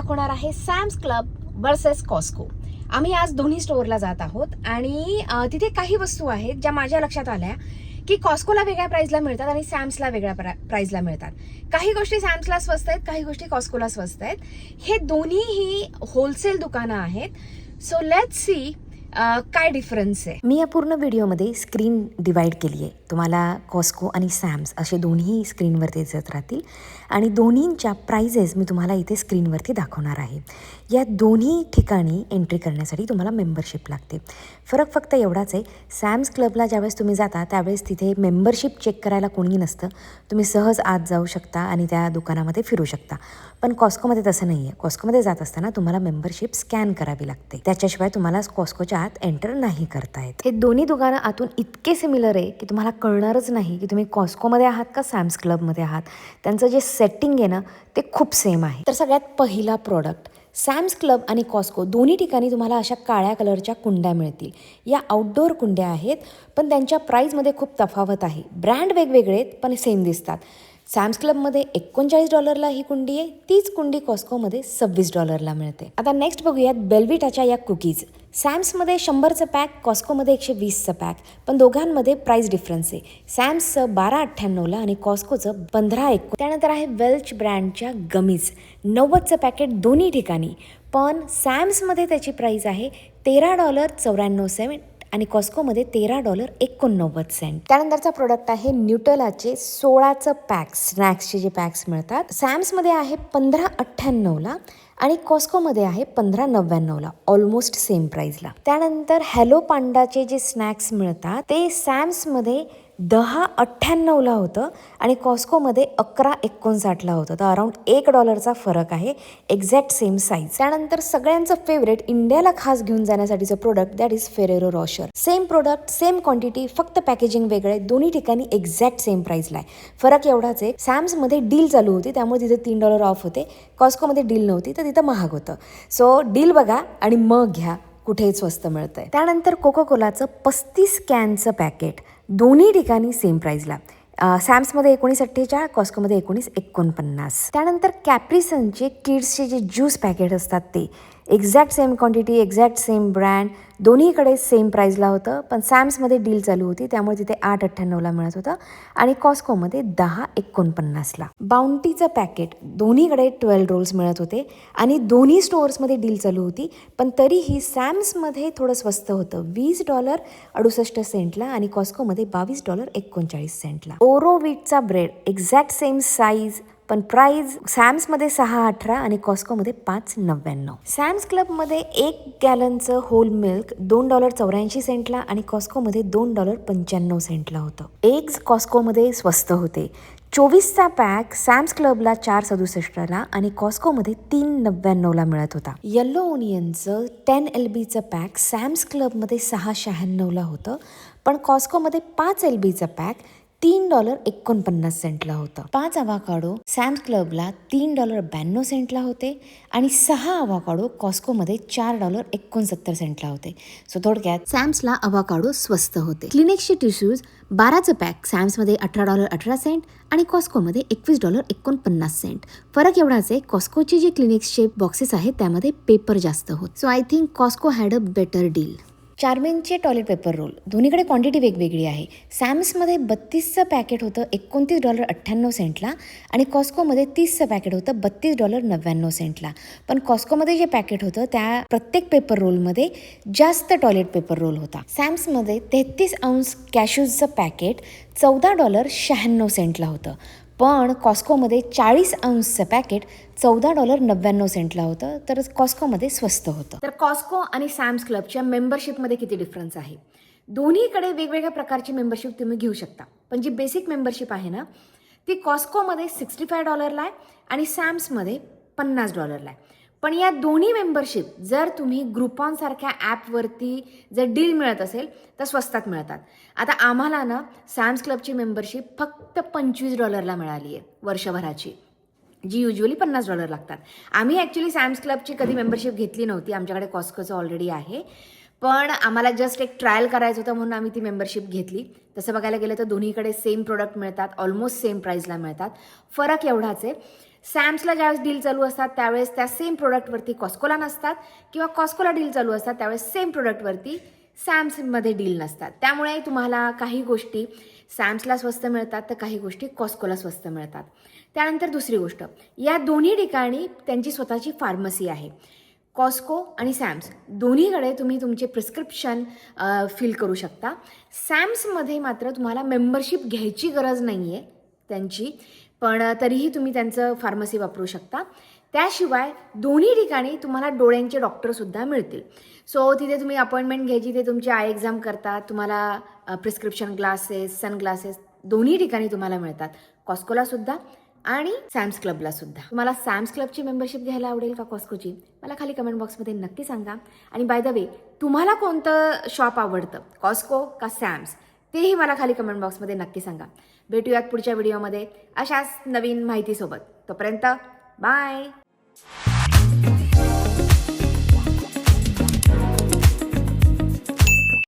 दाखवणार आहे Sam's club versus Costco. आम्ही आज दोन्ही स्टोअरला जात आहोत आणि तिथे काही वस्तू आहेत ज्या माझ्या लक्षात आल्या की कॉस्कोला वेगळ्या प्राइसला मिळतात आणि सॅम्सला वेगळ्या प्राइसला मिळतात. काही गोष्टी सॅम्सला स्वस्त आहेत, काही गोष्टी कॉस्कोला स्वस्त आहेत. हे दोन्हीही होलसेल दुकानं आहेत. सो लेट्स सी काय डिफरन्स आहे. मी या पूर्ण व्हिडिओमध्ये स्क्रीन डिवाइड केली आहे. तुम्हाला कॉस्को आणि सॅम्स असे दोन्ही स्क्रीनवरती दिसत राहतील आणि दोन्हींच्या प्राइजेस मी तुम्हाला इथे स्क्रीनवरती दाखवणार आहे. या दोन्ही ठिकाणी एंट्री करण्यासाठी तुम्हाला मेंबरशिप लागते. फरक फक्त एवढाच आहे, सॅम्स क्लबला ज्यावेळेस तुम्ही जाता त्यावेळेस तिथे मेंबरशिप चेक करायला कोणी नसतं. तुम्ही सहज आत जाऊ शकता आणि त्या दुकानामध्ये फिरू शकता. पण कॉस्कोमध्ये तसं नाही आहे. कॉस्कोमध्ये जात असताना तुम्हाला मेंबरशिप स्कॅन करावी लागते. त्याच्याशिवाय तुम्हाला कॉस्कोच्या आत एंटर नाही करता येत. हे दोन्ही दुकानं आतून इतके सिमिलर आहे की तुम्हाला कळणारच नाही की तुम्ही कॉस्कोमध्ये आहात का सॅम्स क्लबमध्ये आहात. त्यांचं जे सेटिंग आहे ना ते खूप सेम आहे. तर सगळ्यात पहिला प्रोडक्ट, सॅम्स क्लब आणि कॉस्को दोन्ही ठिकाणी तुम्हाला अशा काळ्या कलरच्या कुंड्या मिळतील. या आउटडोअर कुंड्या आहेत, पण त्यांच्या प्राईजमध्ये खूप तफावत आहे. ब्रँड वेगवेगळे आहेत पण सेम दिसतात. सॅम्स क्लबमध्ये $39 ही कुंडी आहे, तीच कुंडी कॉस्कोमध्ये $26 मिळते. आता नेक्स्ट बघूयात बेलविटाच्या या कुकीज. सॅम्समध्ये 100चं पॅक, कॉस्कोमध्ये 120चं पॅक, पण दोघांमध्ये प्राइस डिफरन्स आहे. सॅम्सचं $12.98 आणि कॉस्कोचं $15.91. त्यानंतर आहे वेल्च ब्रँडच्या गमीज, 90चं पॅकेट दोन्ही ठिकाणी, पण सॅम्समध्ये त्याची प्राइस आहे $13.94 आणि कॉस्कोमध्ये $13.89. त्यानंतरचा प्रोडक्ट आहे न्यूटेलाचे 16चं पॅक, स्नॅक्सचे जे पॅक्स मिळतात. सॅम्समध्ये आहे $15.98 आणि कॉस्कोमध्ये आहे $15.99, ऑलमोस्ट सेम प्राइसला. त्यानंतर हॅलो पांडाचे जे स्नॅक्स मिळतात ते सॅम्समध्ये $10.98 होतं आणि कॉस्कोमध्ये $11.59 होतं. तर अराउंड $1चा फरक आहे. Exact same size. त्यानंतर सगळ्यांचं फेवरेट, इंडियाला खास घेऊन जाण्यासाठीचं product, that is Ferrero Rocher. Same product, same quantity, फक्त पॅकेजिंग वेगळं आहे. दोन्ही ठिकाणी एक्झॅक्ट सेम प्राइसला आहे. फरक एवढाच आहे, सॅम्समध्ये डील चालू होती त्यामुळे तिथे $3 ऑफ होते. कॉस्कोमध्ये डील नव्हती तर तिथं महाग होतं. सो डील बघा आणि मग घ्या, कुठेही स्वस्त मिळतंय. त्यानंतर कोको कोलाचं 35 कॅनचं पॅकेट, दोन्ही ठिकाणी सेम प्राइसला. सॅम्समध्ये 19.48, कॉस्कोमध्ये 19.49. त्यानंतर कॅप्रिसनचे किड्सचे जे ज्यूस पॅकेट असतात ते exact same quantity, exact same brand, दोन्हीकडे सेम प्राइसला होतं. पण सॅम्समध्ये डील चालू होती त्यामुळे तिथे $8.98 मिळत होतं आणि कॉस्कोमध्ये $10.49. बाउंटीचं पॅकेट, दोन्हीकडे 12 रोल्स मिळत होते आणि दोन्ही स्टोअर्समध्ये डील चालू होती, पण तरीही सॅम्समध्ये थोडं स्वस्त होतं, $20.68 आणि कॉस्कोमध्ये $22.39. ओरोविटचा ब्रेड, एक्झॅक्ट सेम साईज पण प्राइस सॅम्समध्ये $6.18 आणि कॉस्कोमध्ये $5.99. सॅम्स क्लबमध्ये 1 गॅलनचं होल मिल्क $2.84 आणि कॉस्कोमध्ये $2.95 होतं. एग्स कॉस्कोमध्ये स्वस्त होते. 24चा पॅक सॅम्स क्लबला $4.67 आणि कॉस्कोमध्ये $3.99 मिळत होता. येल्लो ओनियनचं 10 LBचं पॅक सॅम्स क्लबमध्ये $6.96 होतं, पण कॉस्कोमध्ये 5 LBचं पॅक $3.49 होतं. 5 अवाकाडो सॅम्स क्लबला $3.92 होते आणि 6 अवाकाडो कॉस्कोमध्ये $4.69 होते. सो थोडक्यात सॅम्सला अवाकाडो स्वस्त होते. क्लिनिक्सचे टिश्यूज 12चं पॅक सॅम्समध्ये $18.18 आणि कॉस्कोमध्ये $21.49. फरक एवढाच आहे, कॉस्कोचे जे क्लिनिक्सचे बॉक्सेस आहेत त्यामध्ये पेपर जास्त होत. So I think Costco had a better deal. चार्मिनचे टॉयलेट पेपर रोल, दोन्हीकडे क्वांटिटी वेगवेगळी आहे. सॅम्समध्ये 32चं पॅकेट होतं $29.98 आणि कॉस्कोमध्ये 30चं पॅकेट होतं $32.99. पण कॉस्कोमध्ये जे पॅकेट होतं त्या प्रत्येक पेपर रोलमध्ये जास्त टॉयलेट पेपर रोल होता. सॅम्समध्ये 33 अंश कॅशूजचं पॅकेट $14.96 होतं, पण कॉस्कोमध्ये 40 अंशचं पॅकेट $14.99 होतं, तर कॉस्कोमध्ये स्वस्त होतं. तर कॉस्को आणि सॅम्स क्लबच्या मेंबरशिपमध्ये किती डिफरन्स आहे? दोन्हीकडे वेगवेगळ्या प्रकारची मेंबरशिप तुम्ही घेऊ शकता, पण जी बेसिक मेंबरशिप आहे ना ती कॉस्कोमध्ये $65 आहे आणि सॅम्समध्ये $50 आहे. पण या दोन्ही मेंबरशिप जर तुम्ही ग्रुपॉनसारख्या ॲपवरती जर डील मिळत असेल तर स्वस्तात मिळतात. आता आम्हाला ना सॅम्स क्लबची मेंबरशिप फक्त $25 मिळाली आहे वर्षभराची, जी युजली $50 लागतात. आम्ही ॲक्च्युली सॅम्स क्लबची कधी मेंबरशिप घेतली नव्हती, आमच्याकडे कॉस्कोचं ऑलरेडी आहे, पण आम्हाला जस्ट एक ट्रायल करायचं होतं म्हणून आम्ही ती मेंबरशिप घेतली. तसं बघायला गेलं तर दोन्हीकडे सेम प्रोडक्ट मिळतात, ऑलमोस्ट सेम प्राईसला मिळतात. फरक एवढाच आहे, सॅम्सला ज्यावेळेस डील चालू असतात त्यावेळेस त्या सेम प्रोडक्टवरती कॉस्कोला नसतात, किंवा कॉस्कोला डील चालू असतात त्यावेळेस सेम प्रोडक्टवरती सॅम्समध्ये डील नसतात. त्यामुळे तुम्हाला काही गोष्टी सॅम्सला स्वस्त मिळतात तर काही गोष्टी कॉस्कोला स्वस्त मिळतात. त्यानंतर दुसरी गोष्ट, या दोन्ही ठिकाणी त्यांची स्वतःची फार्मसी आहे. कॉस्को आणि सॅम्स दोन्हीकडे तुम्ही तुमचे प्रिस्क्रिप्शन फिल करू शकता. सॅम्समध्ये मात्र तुम्हाला मेंबरशिप घ्यायची गरज नाही आहे त्यांची, पण तरीही तुम्ही त्यांचं फार्मसी वापरू शकता. त्याशिवाय दोन्ही ठिकाणी तुम्हाला डोळ्यांचे डॉक्टरसुद्धा मिळतील. सो तिथे तुम्ही अपॉइंटमेंट घ्यायची, ते तुमची आय एक्झाम करतात, तुम्हाला प्रिस्क्रिप्शन ग्लासेस, सनग्लासेस दोन्ही ठिकाणी तुम्हाला मिळतात, कॉस्कोलासुद्धा आणि सॅम्स क्लबलासुद्धा. तुम्हाला सॅम्स क्लबची मेंबरशिप घ्यायला आवडेल का कॉस्कोची? मला खाली कमेंट बॉक्समध्ये नक्की सांगा. आणि बाय द वे, तुम्हाला कोणतं शॉप आवडतं, कॉस्को का सॅम्स, तेही मला खाली कमेंट बॉक्समध्ये नक्की सांगा. भेटूयात पुढच्या व्हिडिओमध्ये अशाच नवीन माहितीसोबत. तोपर्यंत बाय.